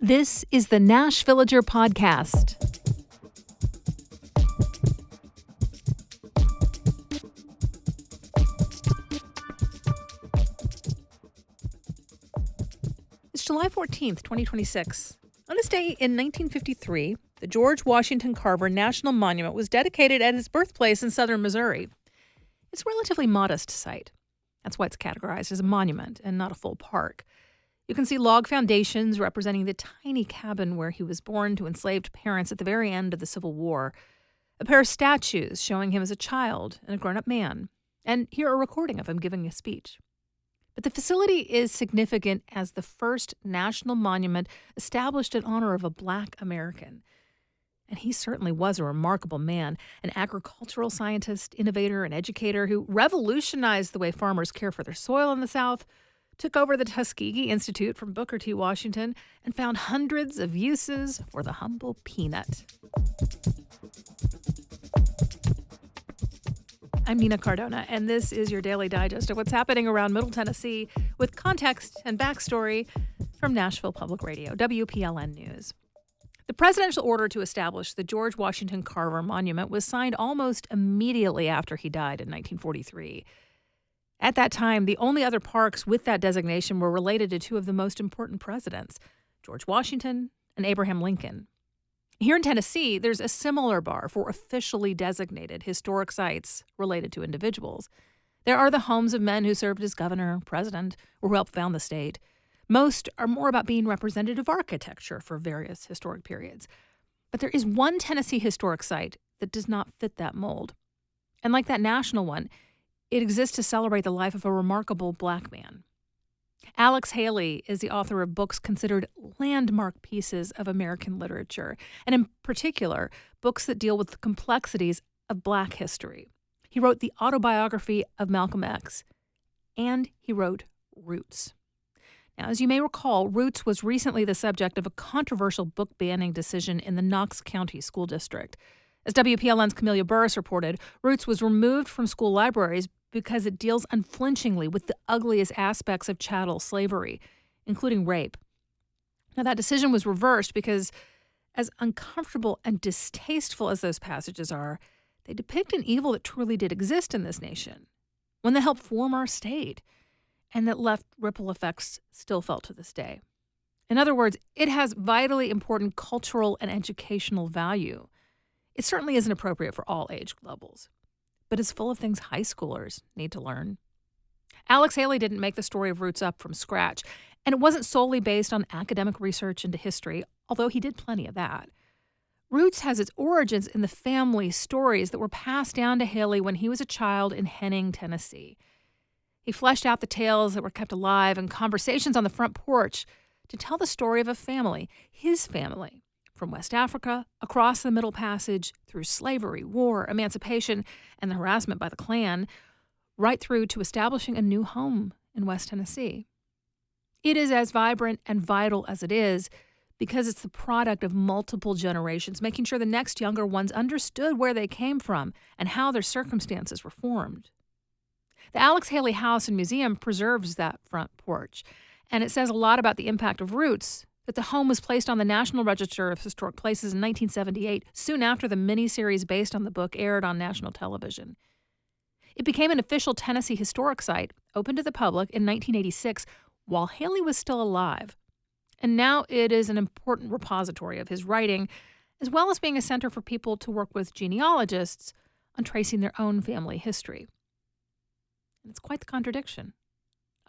This is the Nash Villager Podcast. It's July 14th, 2026. On this day in 1953, the George Washington Carver National Monument was dedicated at his birthplace in southern Missouri. It's a relatively modest site. That's why it's categorized as a monument and not a full park. You can see log foundations representing the tiny cabin where he was born to enslaved parents at the very end of the Civil War, a pair of statues showing him as a child and a grown-up man, and here a recording of him giving a speech. But the facility is significant as the first national monument established in honor of a Black American. And he certainly was a remarkable man, an agricultural scientist, innovator, and educator who revolutionized the way farmers care for their soil in the South, took over the Tuskegee Institute from Booker T. Washington, and found hundreds of uses for the humble peanut. I'm Nina Cardona, and this is your daily digest of what's happening around Middle Tennessee with context and backstory from Nashville Public Radio, WPLN News. The presidential order to establish the George Washington Carver Monument was signed almost immediately after he died in 1943. At that time, the only other parks with that designation were related to two of the most important presidents, George Washington and Abraham Lincoln. Here in Tennessee, there's a similar bar for officially designated historic sites related to individuals. There are the homes of men who served as governor, president, or who helped found the state. Most are more about being representative architecture for various historic periods. But there is one Tennessee historic site that does not fit that mold. And like that national one, it exists to celebrate the life of a remarkable Black man. Alex Haley is the author of books considered landmark pieces of American literature, and in particular, books that deal with the complexities of Black history. He wrote the autobiography of Malcolm X, and he wrote Roots. Now, as you may recall, Roots was recently the subject of a controversial book banning decision in the Knox County School District. As WPLN's Camelia Burris reported, Roots was removed from school libraries because it deals unflinchingly with the ugliest aspects of chattel slavery, including rape. Now, that decision was reversed because, as uncomfortable and distasteful as those passages are, they depict an evil that truly did exist in this nation, one that helped form our state, and that left ripple effects still felt to this day. In other words, it has vitally important cultural and educational value. It certainly isn't appropriate for all age levels, but it's full of things high schoolers need to learn. Alex Haley didn't make the story of Roots up from scratch, and it wasn't solely based on academic research into history, although he did plenty of that. Roots has its origins in the family stories that were passed down to Haley when he was a child in Henning, Tennessee. He fleshed out the tales that were kept alive in conversations on the front porch to tell the story of a family, his family, from West Africa, across the Middle Passage, through slavery, war, emancipation, and the harassment by the Klan, right through to establishing a new home in West Tennessee. It is as vibrant and vital as it is because it's the product of multiple generations, making sure the next younger ones understood where they came from and how their circumstances were formed. The Alex Haley House and Museum preserves that front porch, and it says a lot about the impact of Roots that the home was placed on the National Register of Historic Places in 1978, soon after the miniseries based on the book aired on national television. It became an official Tennessee historic site, open to the public in 1986, while Haley was still alive. And now it is an important repository of his writing, as well as being a center for people to work with genealogists on tracing their own family history. And it's quite the contradiction.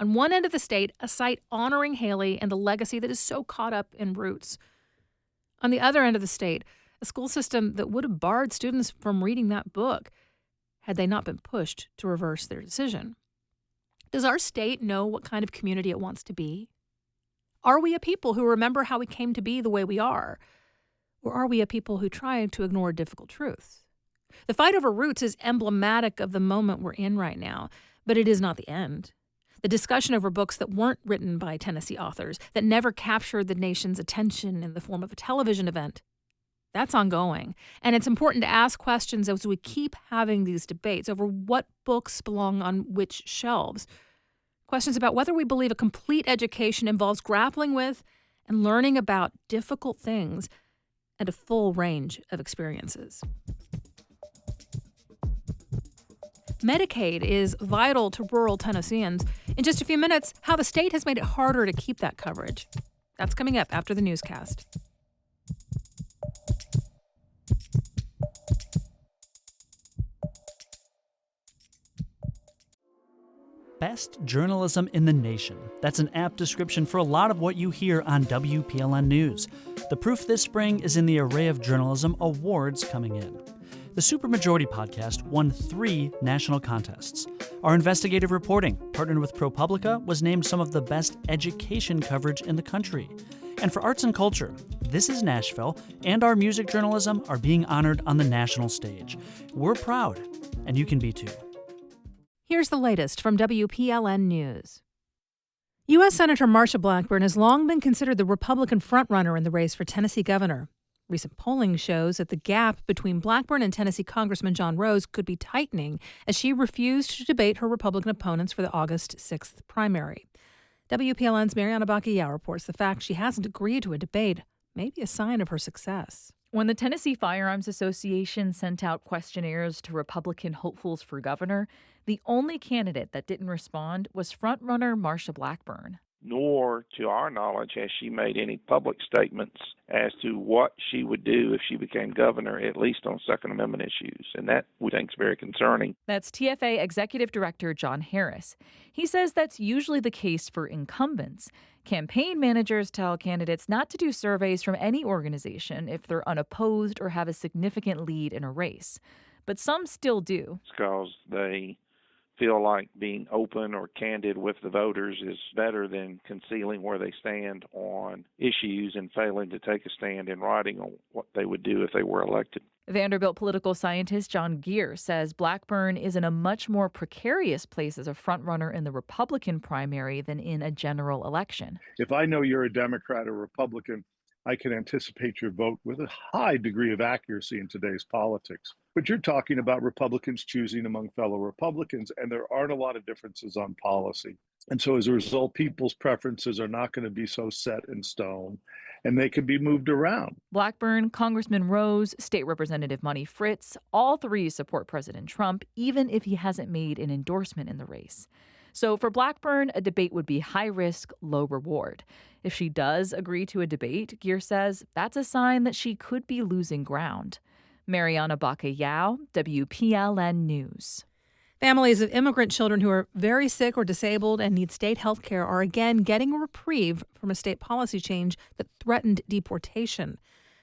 On one end of the state, a site honoring Haley and the legacy that is so caught up in Roots. On the other end of the state, a school system that would have barred students from reading that book had they not been pushed to reverse their decision. Does our state know what kind of community it wants to be? Are we a people who remember how we came to be the way we are? Or are we a people who try to ignore difficult truths? The fight over Roots is emblematic of the moment we're in right now, but it is not the end. The discussion over books that weren't written by Tennessee authors, that never captured the nation's attention in the form of a television event, that's ongoing. And it's important to ask questions as we keep having these debates over what books belong on which shelves. Questions about whether we believe a complete education involves grappling with and learning about difficult things and a full range of experiences. Medicaid is vital to rural Tennesseans. In just a few minutes, how the state has made it harder to keep that coverage. That's coming up after the newscast. Best journalism in the nation. That's an apt description for a lot of what you hear on WPLN News. The proof this spring is in the array of journalism awards coming in. The Supermajority podcast won 3 national contests. Our investigative reporting, partnered with ProPublica, was named some of the best education coverage in the country. And for arts and culture, This Is Nashville and our music journalism are being honored on the national stage. We're proud, and you can be too. Here's the latest from WPLN News. U.S. Senator Marsha Blackburn has long been considered the Republican frontrunner in the race for Tennessee governor. Recent polling shows that the gap between Blackburn and Tennessee Congressman John Rose could be tightening as she refused to debate her Republican opponents for the August 6th primary. WPLN's Mariana Bacallao reports the fact she hasn't agreed to a debate may be a sign of her success. When the Tennessee Firearms Association sent out questionnaires to Republican hopefuls for governor, the only candidate that didn't respond was frontrunner Marsha Blackburn. Nor, to our knowledge, has she made any public statements as to what she would do if she became governor, at least on Second Amendment issues. And that we think is very concerning. That's TFA Executive Director John Harris. He says that's usually the case for incumbents. Campaign managers tell candidates not to do surveys from any organization if they're unopposed or have a significant lead in a race. But some still do. It's because they feel like being open or candid with the voters is better than concealing where they stand on issues and failing to take a stand in writing on what they would do if they were elected. Vanderbilt political scientist John Geer says Blackburn is in a much more precarious place as a frontrunner in the Republican primary than in a general election. If I know you're a Democrat or Republican, I can anticipate your vote with a high degree of accuracy in today's politics. But you're talking about Republicans choosing among fellow Republicans, and there aren't a lot of differences on policy. And so as a result, people's preferences are not going to be so set in stone, and they can be moved around. Blackburn, Congressman Rose, State Representative Monty Fritz, all 3 support President Trump, even if he hasn't made an endorsement in the race. So for Blackburn, a debate would be high risk, low reward. If she does agree to a debate, Geer says that's a sign that she could be losing ground. Mariana Bacallao, WPLN News. Families of immigrant children who are very sick or disabled and need state health care are again getting a reprieve from a state policy change that threatened deportation.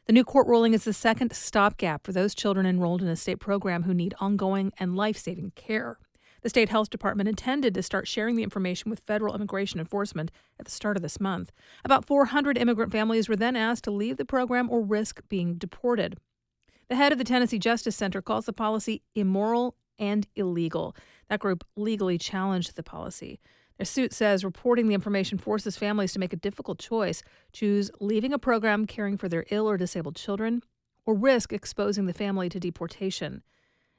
The new court ruling is the second stopgap for those children enrolled in a state program who need ongoing and life-saving care. The state health department intended to start sharing the information with federal immigration enforcement at the start of this month. About 400 immigrant families were then asked to leave the program or risk being deported. The head of the Tennessee Justice Center calls the policy immoral and illegal. That group legally challenged the policy. Their suit says reporting the information forces families to make a difficult choice, choose leaving a program caring for their ill or disabled children, or risk exposing the family to deportation.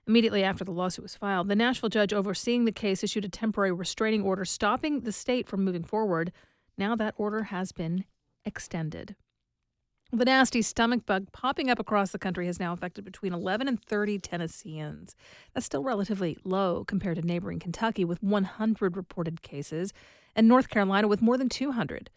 Immediately after the lawsuit was filed, the Nashville judge overseeing the case issued a temporary restraining order stopping the state from moving forward. Now that order has been extended. The nasty stomach bug popping up across the country has now affected between 11 and 30 Tennesseans. That's still relatively low compared to neighboring Kentucky with 100 reported cases and North Carolina with more than 200.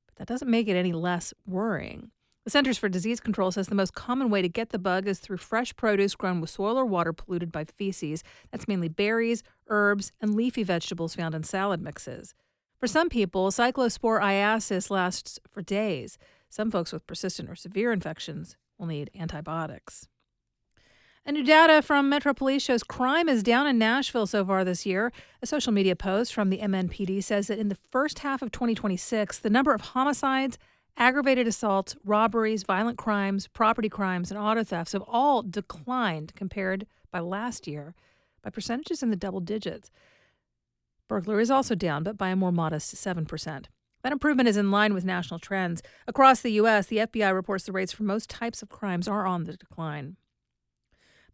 But that doesn't make it any less worrying. The Centers for Disease Control says the most common way to get the bug is through fresh produce grown with soil or water polluted by feces. That's mainly berries, herbs, and leafy vegetables found in salad mixes. For some people, cyclosporiasis lasts for days. Some folks with persistent or severe infections will need antibiotics. And new data from Metro Police shows crime is down in Nashville so far this year. A social media post from the MNPD says that in the first half of 2026, the number of homicides, aggravated assaults, robberies, violent crimes, property crimes, and auto thefts have all declined compared by last year by percentages in the double digits. Burglary is also down, but by a more modest 7%. That improvement is in line with national trends. Across the U.S., the FBI reports the rates for most types of crimes are on the decline.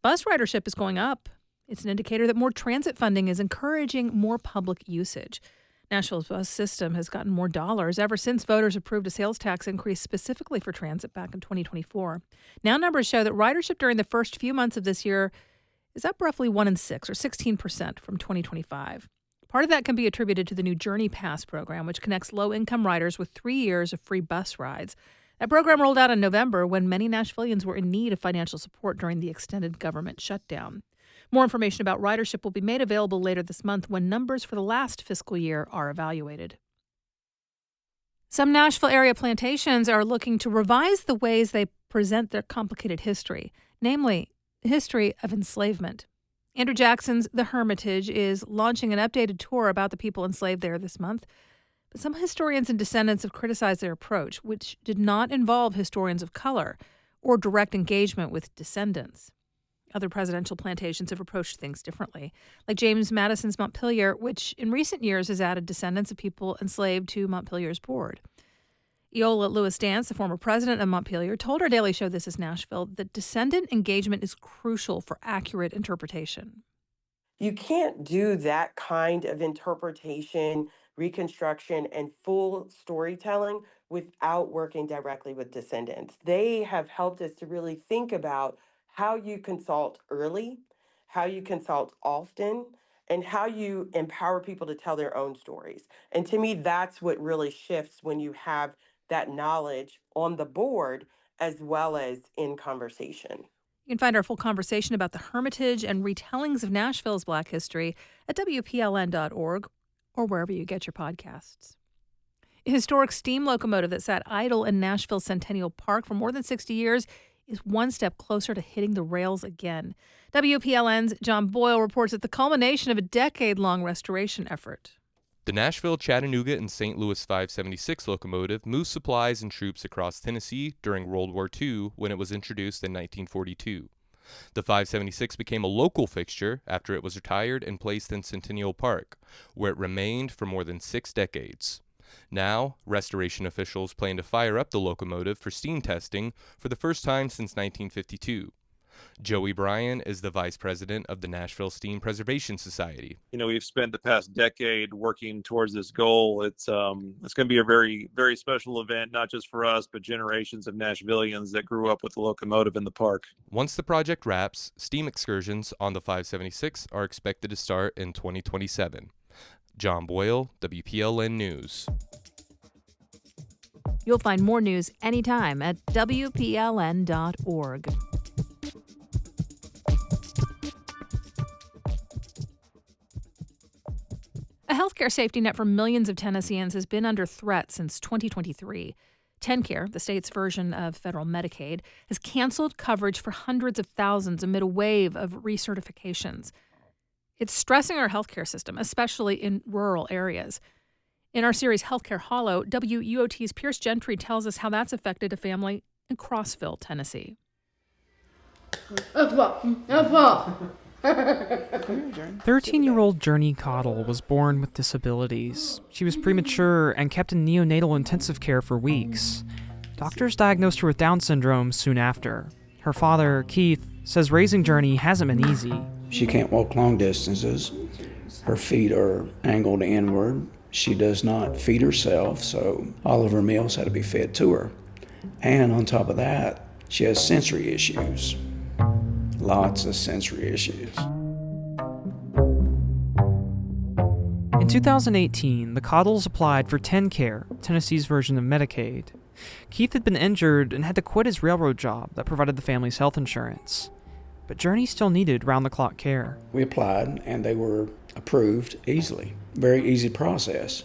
Bus ridership is going up. It's an indicator that more transit funding is encouraging more public usage. Nashville's bus system has gotten more dollars ever since voters approved a sales tax increase specifically for transit back in 2024. Now numbers show that ridership during the first few months of this year is up roughly 1 in 6, or 16% from 2025. Part of that can be attributed to the new Journey Pass program, which connects low-income riders with 3 years of free bus rides. That program rolled out in November when many Nashvillians were in need of financial support during the extended government shutdown. More information about ridership will be made available later this month when numbers for the last fiscal year are evaluated. Some Nashville area plantations are looking to revise the ways they present their complicated history, namely the history of enslavement. Andrew Jackson's The Hermitage is launching an updated tour about the people enslaved there this month. But some historians and descendants have criticized their approach, which did not involve historians of color or direct engagement with descendants. Other presidential plantations have approached things differently, like James Madison's Montpelier, which in recent years has added descendants of people enslaved to Montpelier's board. Eola Lewis Dance, the former president of Montpelier, told our Daily Show This Is Nashville that descendant engagement is crucial for accurate interpretation. You can't do that kind of interpretation, reconstruction, and full storytelling without working directly with descendants. They have helped us to really think about how you consult early, how you consult often, and how you empower people to tell their own stories. And to me, that's what really shifts when you have that knowledge on the board as well as in conversation. You can find our full conversation about the Hermitage and retellings of Nashville's Black history at WPLN.org or wherever you get your podcasts. A historic steam locomotive that sat idle in Nashville Centennial Park for more than 60 years is one step closer to hitting the rails again. WPLN's John Boyle reports at the culmination of a decade-long restoration effort. The Nashville, Chattanooga, and St. Louis 576 locomotive moved supplies and troops across Tennessee during World War II when it was introduced in 1942. The 576 became a local fixture after it was retired and placed in Centennial Park, where it remained for more than 6 decades. Now, restoration officials plan to fire up the locomotive for steam testing for the first time since 1952. Joey Bryan is the vice president of the Nashville Steam Preservation Society. We've spent the past decade working towards this goal. It's going to be a very, very special event, not just for us, but generations of Nashvillians that grew up with the locomotive in the park. Once the project wraps, steam excursions on the 576 are expected to start in 2027. John Boyle, WPLN News. You'll find more news anytime at WPLN.org. A healthcare safety net for millions of Tennesseans has been under threat since 2023. TennCare, the state's version of federal Medicaid, has canceled coverage for hundreds of thousands amid a wave of recertifications. It's stressing our healthcare system, especially in rural areas. In our series Healthcare Hollow, WUOT's Pierce Gentry tells us how that's affected a family in Crossville, Tennessee. 13-year-old Journey Cottle was born with disabilities. She was premature and kept in neonatal intensive care for weeks. Doctors diagnosed her with Down syndrome soon after. Her father, Keith, says raising Journey hasn't been easy. She can't walk long distances. Her feet are angled inward. She does not feed herself, so all of her meals had to be fed to her. And on top of that, she has sensory issues. Lots of sensory issues. In 2018, the Cottles applied for TennCare, Tennessee's version of Medicaid. Keith had been injured and had to quit his railroad job that provided the family's health insurance. But Journey still needed round-the-clock care. We applied, and they were approved easily. Very easy process.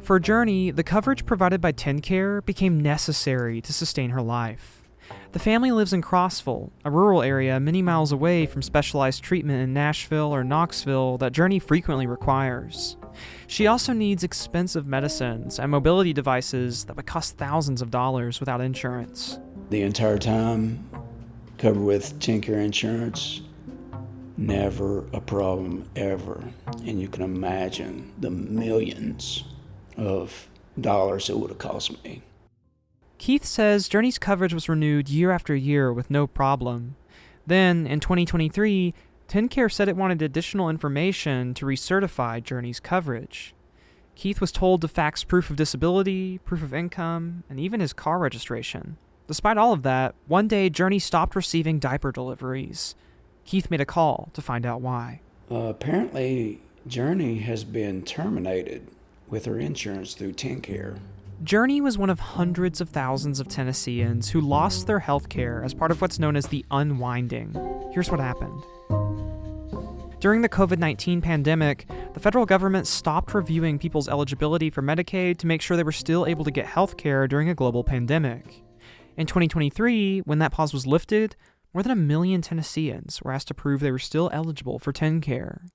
For Journey, the coverage provided by TennCare became necessary to sustain her life. The family lives in Crossville, a rural area many miles away from specialized treatment in Nashville or Knoxville that Journey frequently requires. She also needs expensive medicines and mobility devices that would cost thousands of dollars without insurance. The entire time, covered with TennCare insurance, never a problem ever. And you can imagine the millions of dollars it would have cost me. Keith says Journey's coverage was renewed year after year with no problem. Then, in 2023, TennCare said it wanted additional information to recertify Journey's coverage. Keith was told to fax proof of disability, proof of income, and even his car registration. Despite all of that, one day Journey stopped receiving diaper deliveries. Keith made a call to find out why. Apparently, Journey has been terminated with her insurance through TennCare. Journey was one of hundreds of thousands of Tennesseans who lost their health care as part of what's known as the unwinding. Here's what happened. During the COVID-19 pandemic, the federal government stopped reviewing people's eligibility for Medicaid to make sure they were still able to get health care during a global pandemic. In 2023, when that pause was lifted, more than 1 million Tennesseans were asked to prove they were still eligible for TennCare.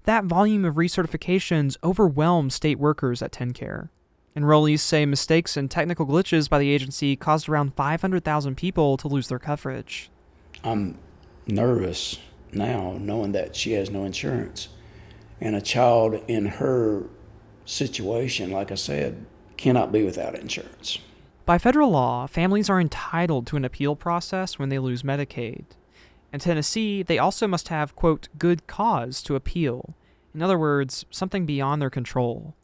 That volume of recertifications overwhelmed state workers at TennCare. Enrollees say mistakes and technical glitches by the agency caused around 500,000 people to lose their coverage. I'm nervous now knowing that she has no insurance. And a child in her situation, like I said, cannot be without insurance. By federal law, families are entitled to an appeal process when they lose Medicaid. In Tennessee, they also must have, quote, good cause to appeal. In other words, something beyond their control.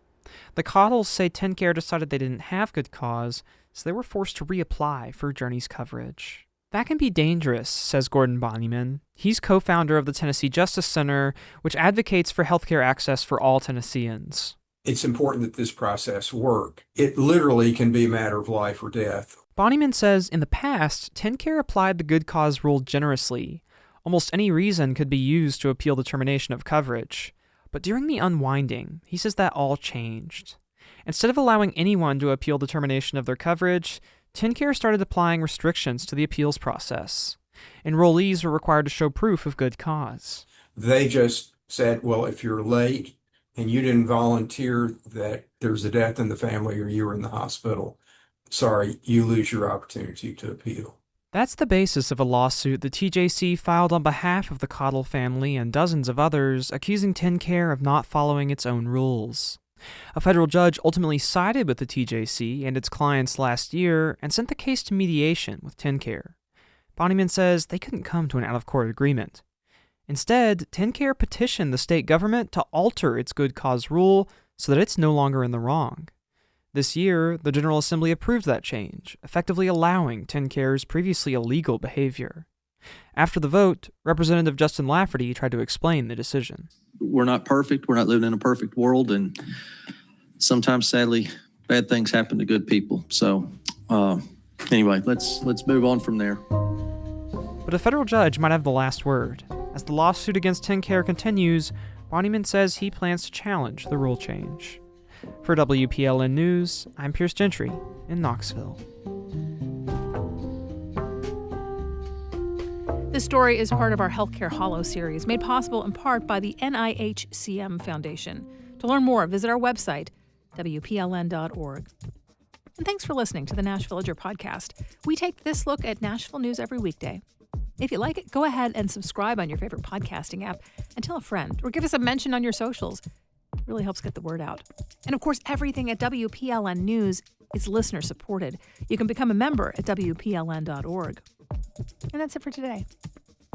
The Cottles say TennCare decided they didn't have good cause, so they were forced to reapply for Journey's coverage. That can be dangerous, says Gordon Bonnyman. He's co-founder of the Tennessee Justice Center, which advocates for healthcare access for all Tennesseans. It's important that this process work. It literally can be a matter of life or death. Bonnyman says in the past, TennCare applied the good cause rule generously. Almost any reason could be used to appeal the termination of coverage. But during the unwinding, he says that all changed. Instead of allowing anyone to appeal the termination of their coverage, TennCare started applying restrictions to the appeals process. Enrollees were required to show proof of good cause. They just said, well, if you're late and you didn't volunteer that there's a death in the family or you were in the hospital, sorry, you lose your opportunity to appeal. That's the basis of a lawsuit the TJC filed on behalf of the Cottle family and dozens of others, accusing TennCare of not following its own rules. A federal judge ultimately sided with the TJC and its clients last year and sent the case to mediation with TennCare. Bonnyman says they couldn't come to an out-of-court agreement. Instead, TennCare petitioned the state government to alter its good cause rule so that it's no longer in the wrong. This year, the General Assembly approved that change, effectively allowing TennCare's previously illegal behavior. After the vote, Representative Justin Lafferty tried to explain the decision. We're not perfect. We're not living in a perfect world. And sometimes, sadly, bad things happen to good people. So anyway, let's move on from there. But a federal judge might have the last word. As the lawsuit against TennCare continues, Bonnyman says he plans to challenge the rule change. For WPLN News, I'm Pierce Gentry in Knoxville. This story is part of our Healthcare Hollow series, made possible in part by the NIHCM Foundation. To learn more, visit our website, WPLN.org. And thanks for listening to the Nash Villager podcast. We take this look at Nashville news every weekday. If you like it, go ahead and subscribe on your favorite podcasting app and tell a friend, or give us a mention on your socials. It really helps get the word out. And of course, everything at WPLN News is listener supported. You can become a member at WPLN.org. And that's it for today.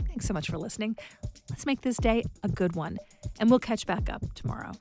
Thanks so much for listening. Let's make this day a good one, and we'll catch back up tomorrow.